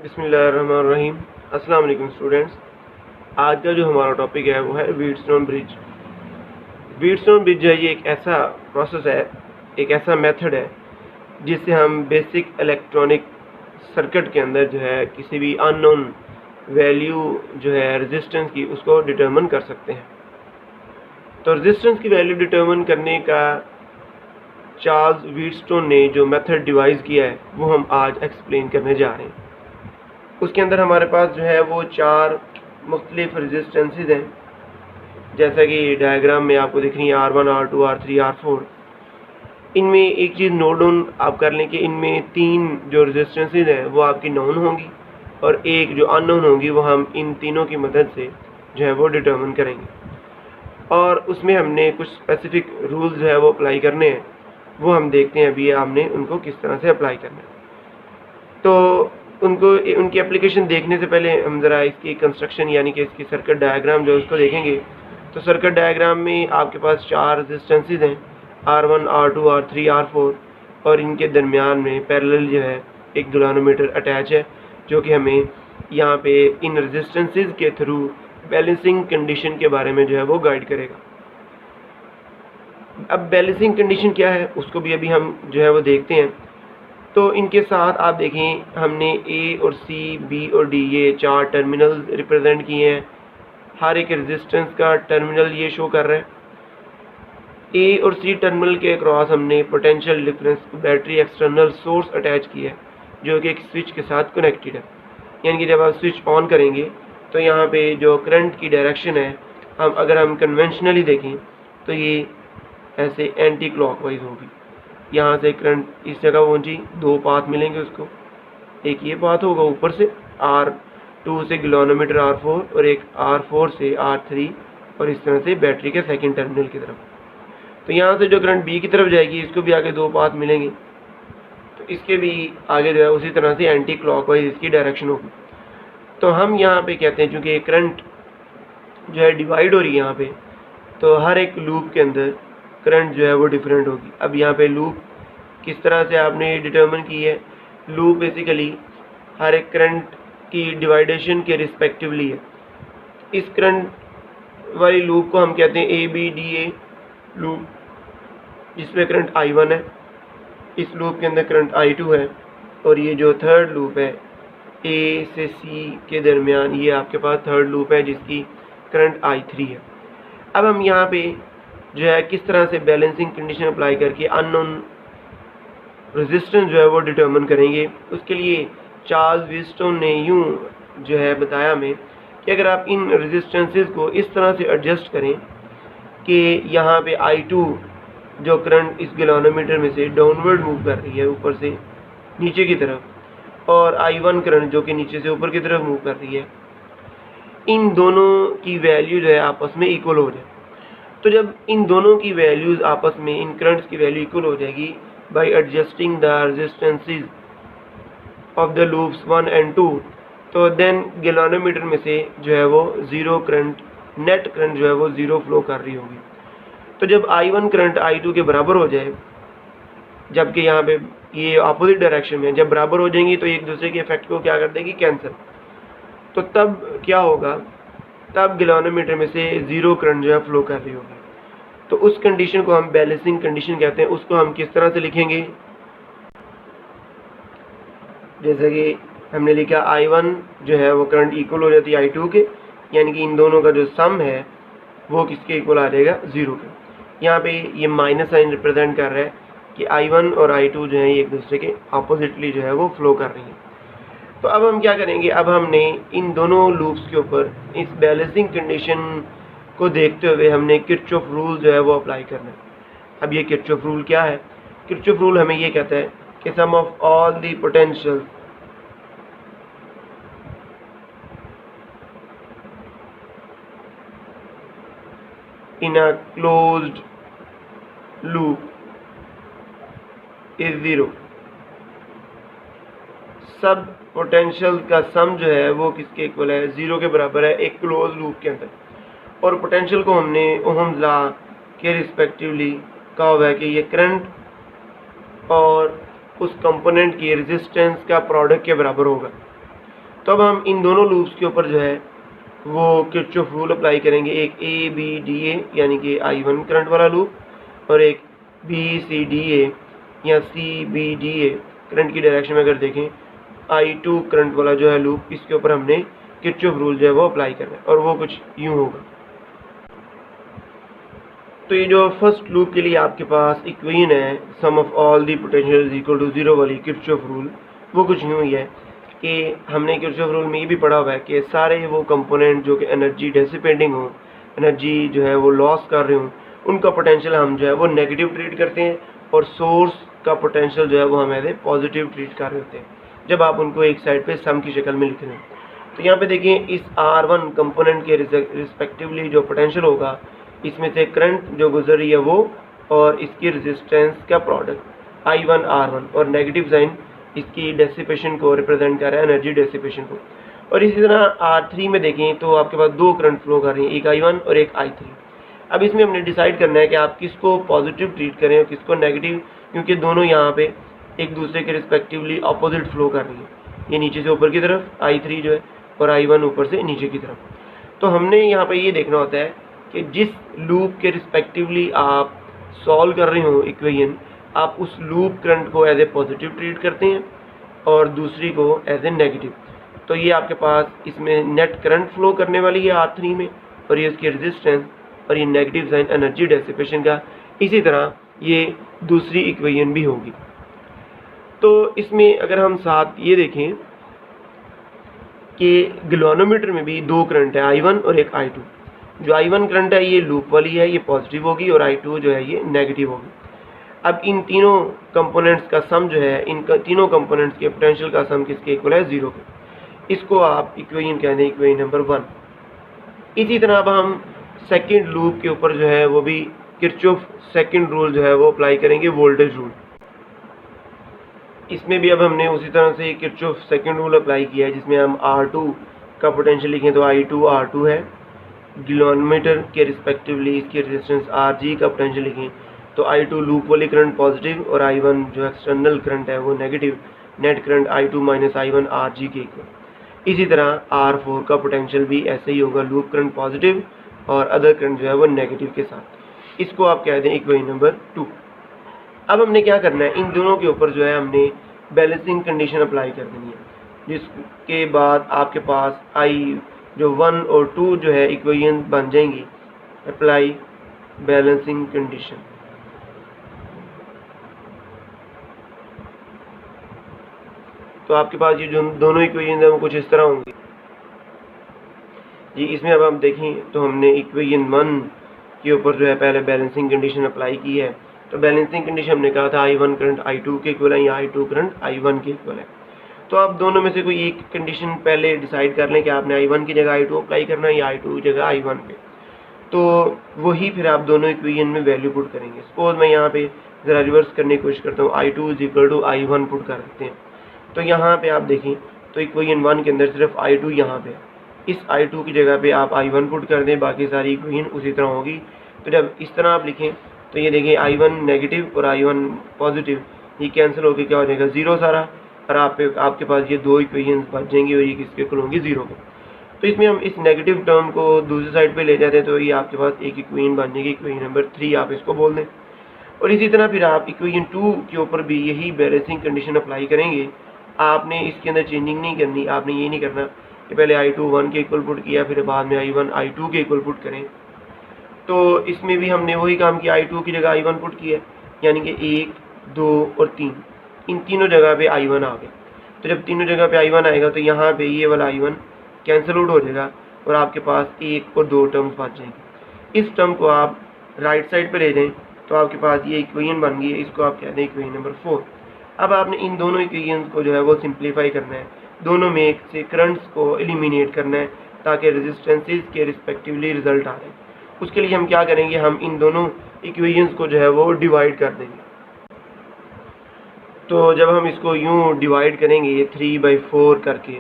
बिस्मिल्लाहिर्रहमानिर्रहीम। अस्सलाम वालेकुम स्टूडेंट्स। आज का जो हमारा टॉपिक है वो है व्हीटस्टोन ब्रिज। व्हीटस्टोन ब्रिज जो है ये एक ऐसा प्रोसेस है, एक ऐसा मेथड है जिससे हम बेसिक इलेक्ट्रॉनिक सर्किट के अंदर जो है किसी भी अननोन वैल्यू जो है रेजिस्टेंस की उसको डिटरमिन कर सकते हैं। तो रेजिस्टेंस की वैल्यू डिटरमिन करने का चार्ल्स व्हीटस्टोन ने जो मेथड डिवाइस किया है वो हम आज एक्सप्लेन करने जा रहे हैं। उसके अंदर हमारे पास जो है वो 4 मुख्तलिफ रेजिस्टेंसेज हैं, जैसा कि डायग्राम में आपको दिख रही है R1, R2, R3, R4। इनमें एक चीज़ नोट डाउन आप कर लें कि इनमें 3 जो रेजिस्टेंसेज हैं वो आपकी नोन होंगी और एक जो अननोन होंगी वो हम इन तीनों की मदद से जो है वो डिटर्मिन करेंगे। और उसमें हमने कुछ स्पेसिफिक रूल्स जो है वो अप्लाई करने हैं, वो हम देखते हैं अभी हमने उनको किस तरह से अप्लाई करना है। तो उनकी एप्लीकेशन देखने से पहले हम ज़रा इसकी कंस्ट्रक्शन यानी कि इसकी सर्किट डायग्राम जो है उसको देखेंगे। तो सर्किट डायग्राम में आपके पास 4 रेजिस्टेंसेज हैं, R1, R2, R3, R4, और इनके दरमियान में पैरेलल जो है एक गैल्वेनोमीटर अटैच है, जो कि हमें यहाँ पे इन रेजिस्टेंसेज के थ्रू बैलेंसिंग कंडीशन के बारे में जो है वो गाइड करेगा। अब बैलेंसिंग कंडीशन क्या है उसको भी अभी हम जो है वो देखते हैं। तो इनके साथ आप देखें हमने A और C, B और D ये 4 टर्मिनल रिप्रेजेंट किए हैं। हर एक रेजिस्टेंस का टर्मिनल ये शो कर रहा है। A और C टर्मिनल के अक्रॉस हमने potential difference battery external source attach किया है, जो कि एक स्विच के साथ कनेक्टेड है। यानी कि जब आप स्विच ऑन करेंगे तो यहाँ पे जो करंट की डायरेक्शन है, अगर हम कन्वेंशनली देखें तो ये ऐसे एंटी क्लॉकवाइज होगी। यहाँ से करंट इस जगह पहुँची, 2 पाथ मिलेंगे उसको। एक ये पाथ होगा ऊपर से R2 से गैल्वेनोमीटर R4 और एक R4 से R3 और इस तरह से बैटरी के सेकंड टर्मिनल की तरफ। तो यहाँ से जो करंट B की तरफ जाएगी इसको भी आगे 2 पाथ मिलेंगे, तो इसके भी आगे जो है उसी तरह से एंटी क्लॉकवाइज इसकी डायरेक्शन होगी। तो हम यहाँ पे कहते हैं चूँकि करंट जो है डिवाइड हो रही है यहाँ पे, तो हर एक लूप के अंदर करंट जो है वो डिफरेंट होगी। अब यहाँ पे लूप किस तरह से आपने डिटर्मिन की है, लूप बेसिकली हर एक करंट की डिवाइडेशन के रिस्पेक्टिवली है। इस करंट वाली लूप को हम कहते हैं ABDA लूप, जिसमें करंट I1 है, इस लूप के अंदर करंट I2 है, और ये जो थर्ड लूप है A से C के दरमियान, ये आपके पास थर्ड लूप है जिसकी करंट I3 है। अब हम यहाँ पे जो है किस तरह से बैलेंसिंग कंडीशन अप्लाई करके अननोन रेजिस्टेंस जो है वो डिटर्मिन करेंगे। उसके लिए चार्ल्स व्हीटस्टोन ने यूँ जो है बताया हमें कि अगर आप इन रेजिस्टेंसेस को इस तरह से एडजस्ट करें कि यहाँ पे I2 जो करंट इस गैल्वेनोमीटर में से डाउनवर्ड मूव कर रही है ऊपर से नीचे की तरफ, और I1 करंट जो कि नीचे से ऊपर की तरफ मूव कर रही है, इन दोनों की वैल्यू जो है आपस में इक्वल हो जाए। तो जब इन दोनों की वैल्यूज़ आपस में, इन करंट्स की वैल्यू इक्वल हो जाएगी by adjusting the resistances of the loops 1 and 2, तो देन गैल्वेनोमीटर में से जो है वो ज़ीरो करंट, नेट करंट जो है वो ज़ीरो फ्लो कर रही होगी। तो जब I1 करंट I2 के बराबर हो जाए, जबकि यहाँ पे ये अपोजिट डायरेक्शन में, जब बराबर हो जाएंगी तो एक दूसरे के इफेक्ट को क्या कर देगी, कैंसिल। तो तब क्या होगा, तब गैल्वेनोमीटर में से ज़ीरो करंट जो है फ्लो कर रही होगी। तो उस कंडीशन को हम बैलेंसिंग कंडीशन कहते हैं। उसको हम किस तरह से लिखेंगे, जैसे कि हमने लिखा I1 जो है वो करंट इक्वल हो जाती है I2 के, यानी कि इन दोनों का जो सम है वो किसके इक्वल आ जाएगा, 0 के। यहाँ पे ये माइनस साइन रिप्रेजेंट कर रहा है कि I1 और I2 जो है एक दूसरे के अपोजिटली जो है वो फ्लो कर रही हैं। तो अब हम क्या करेंगे, अब हमने इन दोनों लूप्स के ऊपर इस बैलेंसिंग कंडीशन को देखते हुए हमने किरचॉफ रूल जो है वो अप्लाई करना है। अब ये किरचॉफ रूल क्या है, किरचॉफ रूल हमें ये कहता है कि sum of all the potential in a closed loop is 0। सब पोटेंशियल का सम जो है वो किसके इक्वल है, 0 के बराबर है एक क्लोज लूप के अंदर। और पोटेंशियल को हमने ओहम्स लॉ के रिस्पेक्टिवली कहा हुआ है कि ये करंट और उस कंपोनेंट की रेजिस्टेंस का प्रोडक्ट के बराबर होगा। तो अब हम इन दोनों लूप्स के ऊपर जो है वो किरचॉफ रूल अप्लाई करेंगे, एक ए बी डी ए यानी कि I1 करंट वाला लूप और एक बी सी डी ए या C B D A current की डायरेक्शन में अगर देखें I2 करंट वाला जो है लूप, इसके ऊपर हमने किरचॉफ रूल जो है वो अप्लाई करना है और वो कुछ यूँ होगा। तो ये जो फर्स्ट लूप के लिए आपके पास इक्वेशन है sum of all the potential is equal to 0 वाली किरचॉफ रूल, वो कुछ यूँ ही है कि हमने किरचॉफ रूल में ये भी पढ़ा हुआ है कि सारे वो कंपोनेंट जो कि एनर्जी डिसिपेटिंग हो, एनर्जी जो है वो लॉस कर रहे हों, उनका पोटेंशियल हम जो है वो नेगेटिव ट्रीट करते हैं और सोर्स का पोटेंशियल जो है वो हम एज ए पॉजिटिव ट्रीट कर रहे होते हैं जब आप उनको एक साइड पे सम की शक्ल में लिख रहे हैं। तो यहाँ पे देखिए इस R1 कंपोनेंट के रिस्पेक्टिवली जो पोटेंशियल होगा, इसमें से करंट जो गुजर रही है वो और इसकी रेजिस्टेंस का प्रोडक्ट I1 R1 और नेगेटिव साइन इसकी डेसिपेशन को रिप्रेजेंट कर रहा है, एनर्जी डेसिपेशन को। और इसी तरह R3 में देखें तो आपके पास दो करंट फ्लो कर रही हैं, एक I1 और एक I3। अब इसमें हमने डिसाइड करना है कि आप किसको पॉजिटिव ट्रीट करें और किसको नेगेटिव, क्योंकि दोनों यहाँ पे एक दूसरे के रिस्पेक्टिवली अपोजिट फ्लो कर रही है, ये नीचे से ऊपर की तरफ I3 जो है और I1 ऊपर से नीचे की तरफ। तो हमने यहाँ पे ये देखना होता है कि जिस लूप के रिस्पेक्टिवली आप सॉल्व कर रहे हो इक्वेशन, आप उस लूप करंट को एज ए पॉजिटिव ट्रीट करते हैं और दूसरी को एज ए नेगेटिव। तो ये आपके पास इसमें नेट करंट फ्लो करने वाली है R3 में और ये इसकी रेजिस्टेंस और ये नेगेटिव साइन एनर्जी डेसिपेशन का। इसी तरह ये दूसरी इक्वेशन भी होगी। तो इसमें अगर हम साथ ये देखें कि गैल्वेनोमीटर में भी दो करंट है, I1 और एक I2। जो I1 करंट है ये लूप वाली है, ये पॉजिटिव होगी और I2 जो है ये नेगेटिव होगी। अब इन तीनों कंपोनेंट्स का सम जो है, इन तीनों कंपोनेंट्स के पोटेंशियल का सम किसके इक्वल है? 0 के। इसको आप इक्वेशन कहते हैं इक्वेशन नंबर 1। इसी तरह अब हम सेकंड लूप के ऊपर जो है वो भी किरचॉफ सेकंड रूल जो है वो अप्लाई करेंगे, वोल्टेज रूल। इसमें भी अब हमने उसी तरह से किरचॉफ सेकंड रूल अप्लाई किया है, जिसमें हम R2 का पोटेंशियल लिखें तो I2 R2 है, गैल्वेनोमीटर के रिस्पेक्टिवली इसकी रेजिस्टेंस RG का पोटेंशियल लिखें तो I2 लूप वाली करंट पॉजिटिव और I1 जो एक्सटर्नल करंट है वो negative, net current I2 minus I1 RG के इक्वल। इसी तरह R4 का पोटेंशियल भी ऐसे ही होगा, लूप करंट पॉजिटिव और अदर करंट जो है वो नेगेटिव के साथ। इसको आप कह दें इक्वेशन नंबर 2। अब हमने क्या करना है, इन दोनों के ऊपर जो है हमने बैलेंसिंग कंडीशन अप्लाई कर देनी है, जिसके बाद आपके पास जो 1 और 2 जो है इक्वेशन बन जाएंगी। Apply balancing condition. तो आपके पास ये जो दोनों इक्वेशन है वो कुछ इस तरह होंगी जी। इसमें अब हम देखें तो हमने इक्वेशन 1 के ऊपर जो है पहले बैलेंसिंग कंडीशन अप्लाई की है। तो बैलेंसिंग कंडीशन हमने कहा था I1 करंट I2 के इक्वल है या I2 करंट I1 के इक्वल है। तो आप दोनों में से कोई एक कंडीशन पहले डिसाइड कर लें कि आपने I1 की जगह I2 अप्लाई करना है या I2 की जगह I1 पे। तो वही फिर आप दोनों इक्वेशन में वैल्यू पुट करेंगे। सपोज मैं यहाँ पे ज़रा रिवर्स करने की कोशिश करता हूँ, I2 is equal to I1 put कर देते हैं। तो यहाँ पे आप देखें तो इक्वेशन 1 के अंदर सिर्फ I2 यहाँ पे, इस I2 की जगह पे आप I1 पुट कर दें, बाकी सारी इक्वेशन उसी तरह होगी। तो जब इस तरह आप लिखें तो ये देखिए I1 नेगेटिव और I1 पॉजिटिव, ये कैंसिल होकर क्या हो जाएगा 0 सारा, और आपके पास ये दो इक्वेशन बच जाएंगी और ये किसके इक्वल होंगी 0 के। तो इसमें हम इस नेगेटिव टर्म को दूसरी साइड पे ले जाते हैं तो ये आपके पास एक इक्वेशन बन जाएगी, इक्वेशन नंबर 3 आप इसको बोल दें। और इसी तरह फिर आप इक्वेशन 2 के ऊपर भी यही बैलेंसिंग कंडीशन अप्लाई करेंगे। आपने इसके अंदर चेंजिंग नहीं करनी, आपने ये नहीं करना कि पहले I2 1 के इक्वल पुट किया फिर बाद में I1 I2 के इक्वल पुट करें। तो इसमें भी हमने वही काम किया, I2 की जगह I1 पुट किया, यानी कि 1, 2 और 3, इन तीनों जगह पे I1 आ गए। तो जब तीनों जगह पे I1 आएगा तो यहाँ पे ये वाला I1 कैंसिल आउट हो जाएगा और आपके पास 1 और 2 टर्म्स बच जाएंगे। इस टर्म को आप राइट साइड पे ले जाएं तो आपके पास ये इक्वेशन बन गई है, इसको आप कहते हैं इक्वेशन नंबर 4। अब आपने इन दोनों इक्वेशंस को जो है वो सिंप्लीफाई करना है, दोनों में से करंट्स को एलिमिनेट करना है ताकि रेजिस्टेंसेस के रिस्पेक्टिवली रिजल्ट आ जाए। उसके लिए हम क्या करेंगे, हम इन दोनों इक्वेशंस को जो है वो डिवाइड कर देंगे। तो जब हम इसको यूँ डिवाइड करेंगे ये 3/4 करके,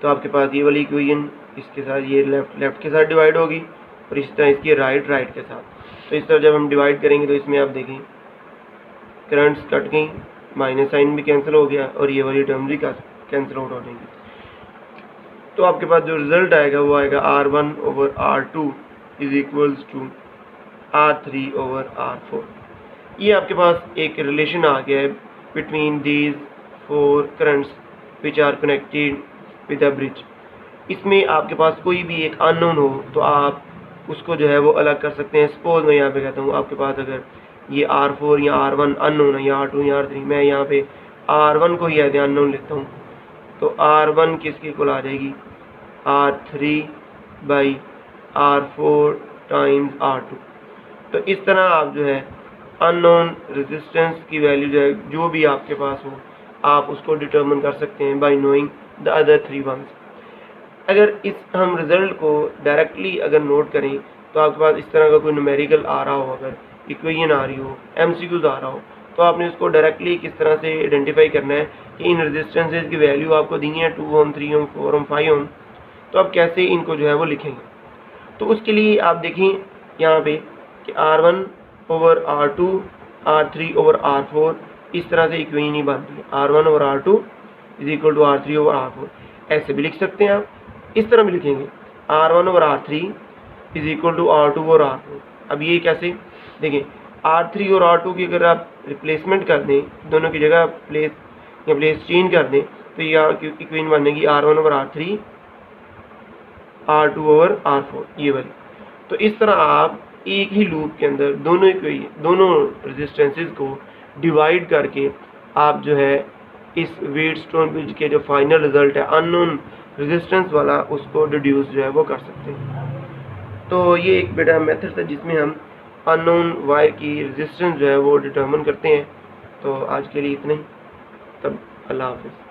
तो आपके पास ये वाली इक्वेशन इसके साथ ये लेफ्ट के साथ डिवाइड होगी और इस तरह इसकी राइट के साथ। तो इस तरह जब हम डिवाइड करेंगे तो इसमें आप देखें करंट्स कट गई, माइनस साइन भी कैंसिल हो गया और ये वाली टर्म भी कैंसिल आउट हो जाएंगी। तो आपके पास जो रिज़ल्ट आएगा वो आएगा R1/R2 is equals to R3/R4। ये आपके पास एक रिलेशन आ गया है between these 4 currents which are connected with a bridge. इसमें आपके पास कोई भी एक अननोन हो तो आप उसको जो है वो अलग कर सकते हैं। सपोज मैं यहाँ पे कहता हूँ आपके पास अगर ये R4 या R1 अननोन है, या R2 या R3, मैं यहाँ पे R1 को ही एज अननोन लेता हूँ, तो R1 किसके इक्वल आ जाएगी, R3/R4 टाइम्स R2। तो इस तरह आप जो है अननोन रेजिस्टेंस की वैल्यू जो है जो भी आपके पास हो आप उसको डिटरमिन कर सकते हैं by knowing the other 3 ones. अगर इस हम रिज़ल्ट को डायरेक्टली अगर नोट करें तो आपके पास इस तरह का कोई न्यूमेरिकल आ रहा हो, अगर इक्वेशन आ रही हो, MCQs आ रहा हो, तो आपने उसको डायरेक्टली किस तरह से आइडेंटिफाई करना है कि इन रेजिस्टेंसेज की वैल्यू आपको दी है 2 ओम, 3 ओम, 4 ओम, 5 ओम, तो आप कैसे इनको जो है वो लिखेंगे। तो उसके लिए आप देखें यहाँ पे कि R1/R2, R3/R4 इस तरह से इक्वेशन ही बनती है। R1/R2 is equal to R3/R4 ऐसे भी लिख सकते हैं आप, इस तरह भी लिखेंगे R1/R3 is equal to R2/R4। अब ये कैसे देखें, R3 और R2 की अगर आप रिप्लेसमेंट कर दें, दोनों की जगह प्लेस चेंज कर दें, तो ये इक्वेशन बनेगी R1/R3 R2/R4 ये वाली। तो इस तरह आप एक ही लूप के अंदर दोनों रेजिस्टेंसेस को डिवाइड करके आप जो है इस व्हीटस्टोन ब्रिज के जो फाइनल रिजल्ट है अननोन रेजिस्टेंस वाला उसको डिड्यूस जो है वो कर सकते हैं। तो ये एक बेटा मेथड है जिसमें हम अननोन वायर की रेजिस्टेंस जो है वो डिटरमिन करते हैं। तो आज के लिए इतना ही, तब अल्लाह हाफिज़।